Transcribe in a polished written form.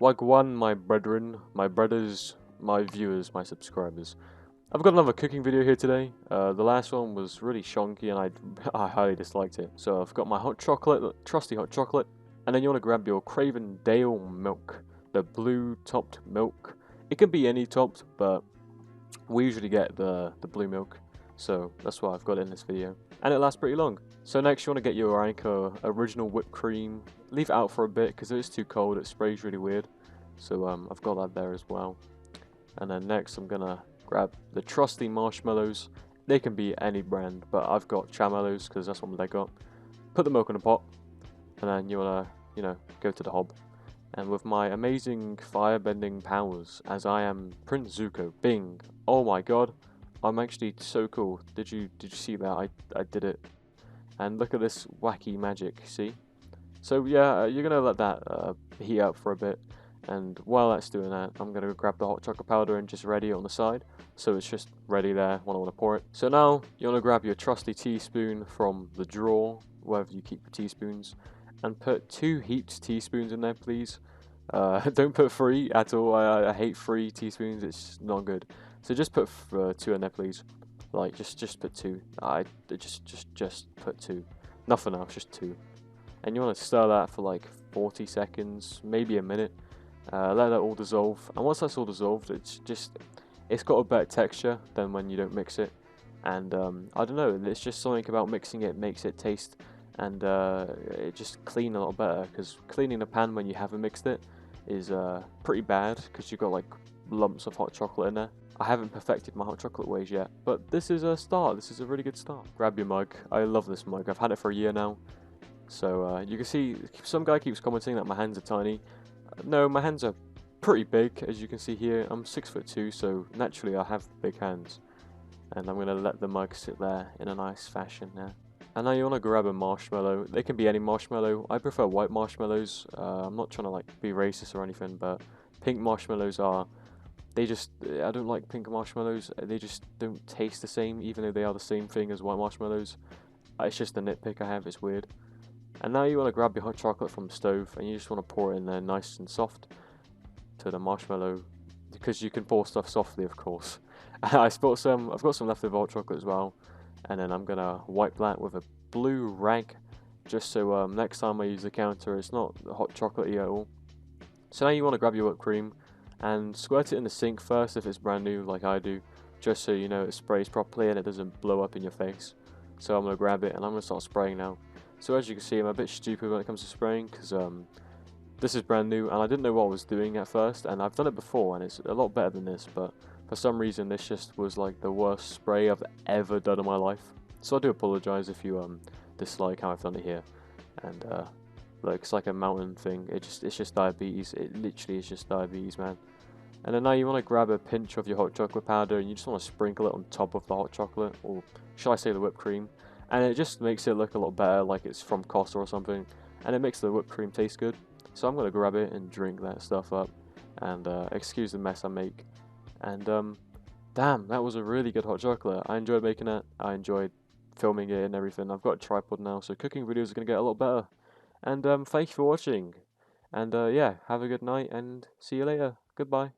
Wagwan, my brethren, my brothers, my viewers, my subscribers. I've got another cooking video here today. The last one was really shonky and I highly disliked it. So I've got my hot chocolate, trusty hot chocolate, and then you want to grab your Craven Dale milk, the blue topped milk. It can be any topped, but we usually get the blue milk, so that's why I've got it in this video. And it lasts pretty long. So next you want to get your Anchor original whipped cream. Leave it out for a bit because it's too cold, it sprays really weird. So I've got that there as well. And then next I'm gonna grab the trusty marshmallows. They can be any brand, but I've got Chamallows because that's what they got. Put the milk in a pot, and then you wanna, go to the hob. And with my amazing firebending powers, as I am Prince Zuko, bing! Oh my god, I'm actually so cool. Did you see that? I did it. And look at this wacky magic. See? So yeah, you're gonna let that heat up for a bit. And while that's doing that, I'm going to grab the hot chocolate powder and just ready it on the side. So it's just ready there when I want to pour it. So now, you want to grab your trusty teaspoon from the drawer, wherever you keep your teaspoons, and put 2 heaped teaspoons in there, please. Don't put 3 at all. I hate 3 teaspoons. It's not good. So just put 2 in there, please. Like, just put 2. Just put 2. Nothing else, just 2. And you want to stir that for like 40 seconds, maybe a minute. Let that all dissolve, and once that's all dissolved, it's got a better texture than when you don't mix it. And I don't know, it's just something about mixing it makes it taste and it just clean a lot better, because cleaning the pan when you haven't mixed it is pretty bad, because you've got like lumps of hot chocolate in there. I haven't perfected my hot chocolate ways yet, but this is a start. This is a really good start. Grab your mug. I love this mug. I've had it for a year now. So you can see some guy keeps commenting that my hands are tiny. No, my hands are pretty big, as you can see here. I'm 6'2", so naturally I have big hands. And I'm going to let the mug sit there in a nice fashion now. And now you want to grab a marshmallow. They can be any marshmallow. I prefer white marshmallows. I'm not trying to like be racist or anything, but pink marshmallows are... I don't like pink marshmallows. They just don't taste the same, even though they are the same thing as white marshmallows. It's just a nitpick I have, it's weird. And now you want to grab your hot chocolate from the stove, and you just want to pour it in there nice and soft to the marshmallow, because you can pour stuff softly, of course. I've got some leftover hot chocolate as well, and then I'm gonna wipe that with a blue rag, just so next time I use the counter it's not hot chocolatey at all. So now you want to grab your whipped cream and squirt it in the sink first if it's brand new, like I do, just so you know it sprays properly and it doesn't blow up in your face. So I'm gonna grab it and I'm gonna start spraying now. So as you can see, I'm a bit stupid when it comes to spraying, because this is brand new and I didn't know what I was doing at first, and I've done it before and it's a lot better than this, but for some reason this just was like the worst spray I've ever done in my life. So I do apologise if you dislike how I've done it here. And look, it's like a mountain thing. It's just diabetes. It literally is just diabetes, man. And then now you want to grab a pinch of your hot chocolate powder and you just want to sprinkle it on top of the hot chocolate, or shall I say the whipped cream. And it just makes it look a lot better, like it's from Costa or something. And it makes the whipped cream taste good. So I'm going to grab it and drink that stuff up. And excuse the mess I make. And damn, that was a really good hot chocolate. I enjoyed making it. I enjoyed filming it and everything. I've got a tripod now, so cooking videos are going to get a lot better. And thank you for watching. And yeah, have a good night and see you later. Goodbye.